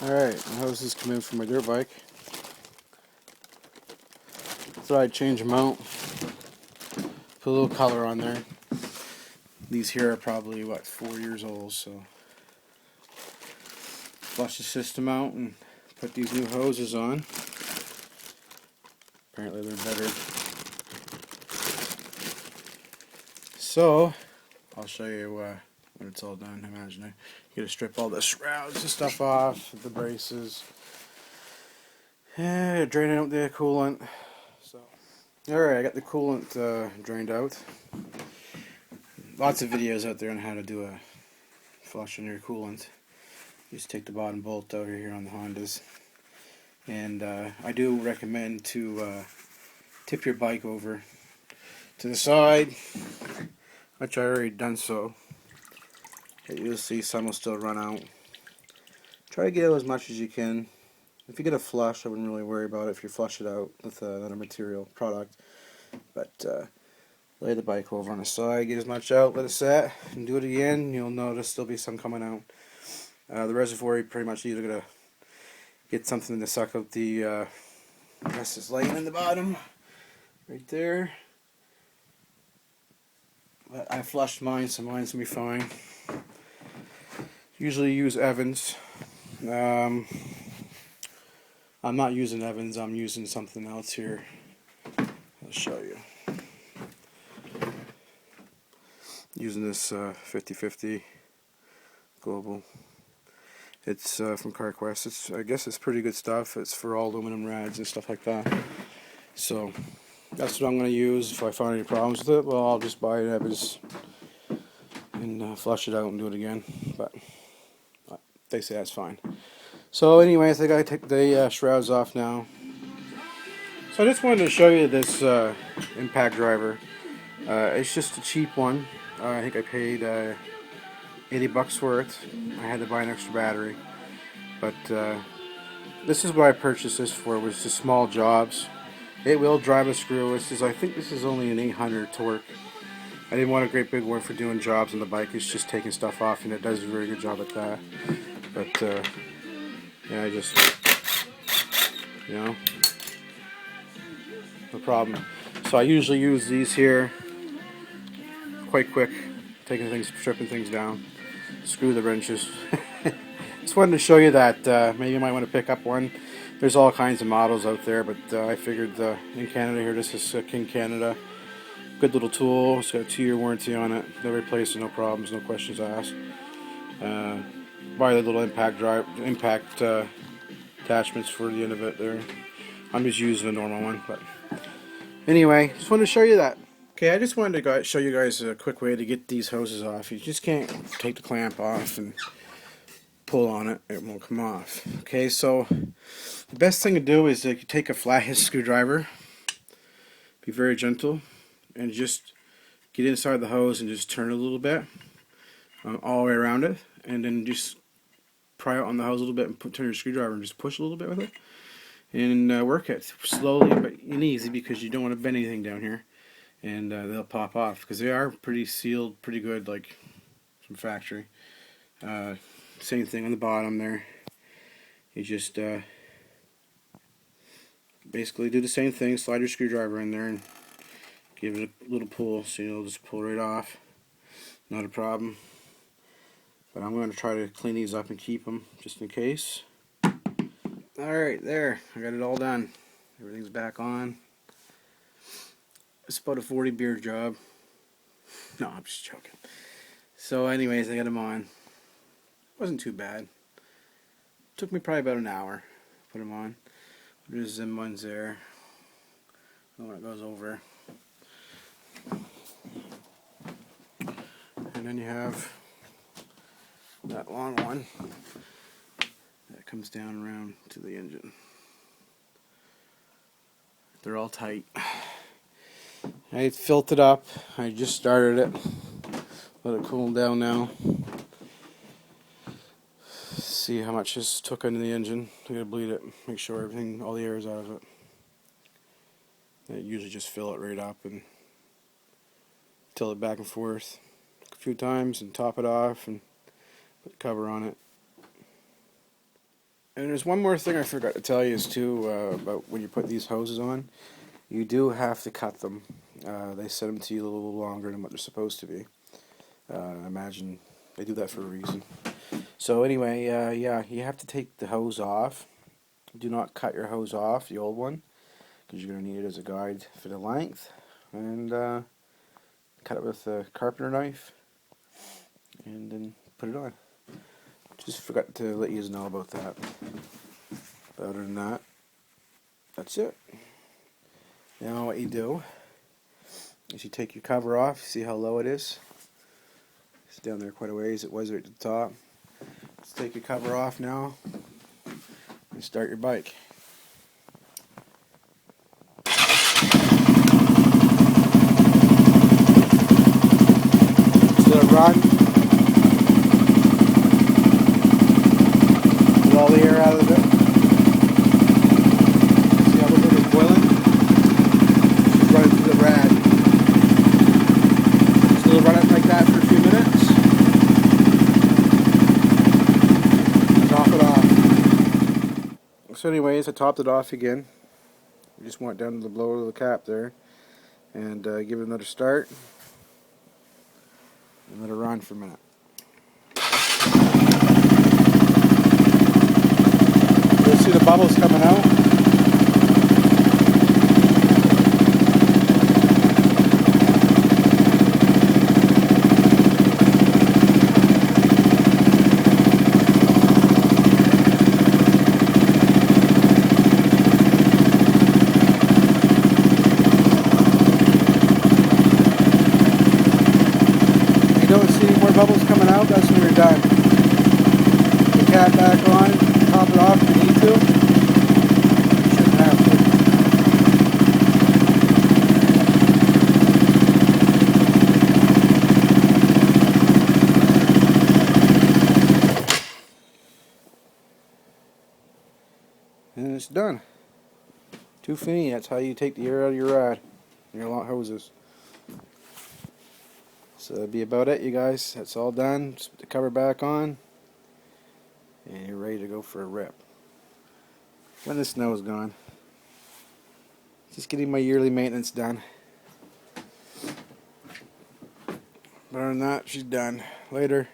Alright, the hoses come in from my dirt bike. Thought I'd change them out. Put a little color on there. These here are probably, 4 years old, so flush the system out and put these new hoses on. Apparently they're better. So, I'll show you when it's all done. Imagine you gotta strip all the shrouds and stuff off, the braces, and drain out the coolant. So, alright, I got the coolant drained out. Lots of videos out there on how to do a flush on your coolant. You just take the bottom bolt out here on the Hondas. And I do recommend to tip your bike over to the side, which I already done so. But you'll see some will still run out. Try to get out as much as you can. If you get a flush, I wouldn't really worry about it if you flush it out with another material product. But lay the bike over on the side, get as much out, let it set, and do it again. You'll notice there'll be some coming out. The reservoir, you pretty much either gonna get something to suck out the rest is laying in the bottom, right there. But I flushed mine, so mine's gonna be fine. Usually use Evans. I'm not using Evans, I'm using something else here. I'll show you. Using this 50/50 Global. It's from CarQuest. I guess it's pretty good stuff. It's for all aluminum rads and stuff like that. So that's what I'm going to use. If I find any problems with it, well, I'll just buy it Evans and flush it out and do it again. But they say that's fine. So anyways, I got to take the shrouds off now. So I just wanted to show you this impact driver. It's just a cheap one. I think I paid $80 for it. I had to buy an extra battery. But this is what I purchased this for, was just small jobs. It will drive a screw. I think this is only an 800 torque. I didn't want a great big one for doing jobs on the bike. It's just taking stuff off, and it does a very good job at that. But yeah, I just, no problem. So I usually use these here, quite quick, stripping things down. Screw the wrenches. Just wanted to show you that maybe you might want to pick up one. There's all kinds of models out there, but I figured in Canada here, this is King Canada. Good little tool. It's got a 2-year warranty on it. They'll replace it, no problems, no questions asked. Buy the little impact attachments for the end of it there. I'm just using a normal one, but anyway, just wanted to show you that. Okay, I just wanted to show you guys a quick way to get these hoses off. You just can't take the clamp off and pull on it, it won't come off. Okay, so the best thing to do is you take a flathead screwdriver, be very gentle, and just get inside the hose and just turn it a little bit, all the way around it, and then just pry it on the hose a little bit and turn your screwdriver and just push a little bit with it, and work it slowly but easy, because you don't want to bend anything down here, and they'll pop off, because they are pretty sealed, pretty good, like from factory. Same thing on the bottom there. You just basically do the same thing, slide your screwdriver in there and give it a little pull, so you'll just pull right off. Not a problem. But I'm going to try to clean these up and keep them just in case. Alright, there. I got it all done. Everything's back on. It's about a 40 beer job. No, I'm just joking. So anyways, I got them on. Wasn't too bad. Took me probably about an hour to put them on. There's them ones there. When it goes over. And then you have that long one that comes down around to the engine. They're all tight. I filled it up. I just started it. Let it cool down now. See how much this took into the engine. I gotta bleed it, make sure everything, all the air is out of it. I usually just fill it right up and tilt it back and forth a few times and top it off and put the cover on it. And there's one more thing I forgot to tell you is too about when you put these hoses on. You do have to cut them. They set them to you a little longer than what they're supposed to be. I imagine they do that for a reason. So anyway, yeah, you have to take the hose off. Do not cut your hose off, the old one, because you're going to need it as a guide for the length. And cut it with a carpenter knife, and then put it on. Just forgot to let you know about that. But other than that, that's it. Now what you do is you take your cover off. See how low it is? It's down there quite a ways. It was right at the top. Let's take your cover off now and start your bike. Just let it run. Get all the air out of it. See how the is boiling? Just run it through the rad. Just run it like that for a few minutes. Top it off. So anyways, I topped it off again. We just went down to the blower of the cap there and give it another start and let it run for a minute. You'll see the bubbles coming out. Don't see any more bubbles coming out, that's when you're done. Put the cap back on, top it off if you need to. You shouldn't have to. And it's done. Too fini, that's how you take the air out of your rod and your lot hoses. So that'd be about it, you guys. That's all done. Just put the cover back on, and you're ready to go for a rip. When the snow is gone. Just getting my yearly maintenance done. But other than that, she's done. Later.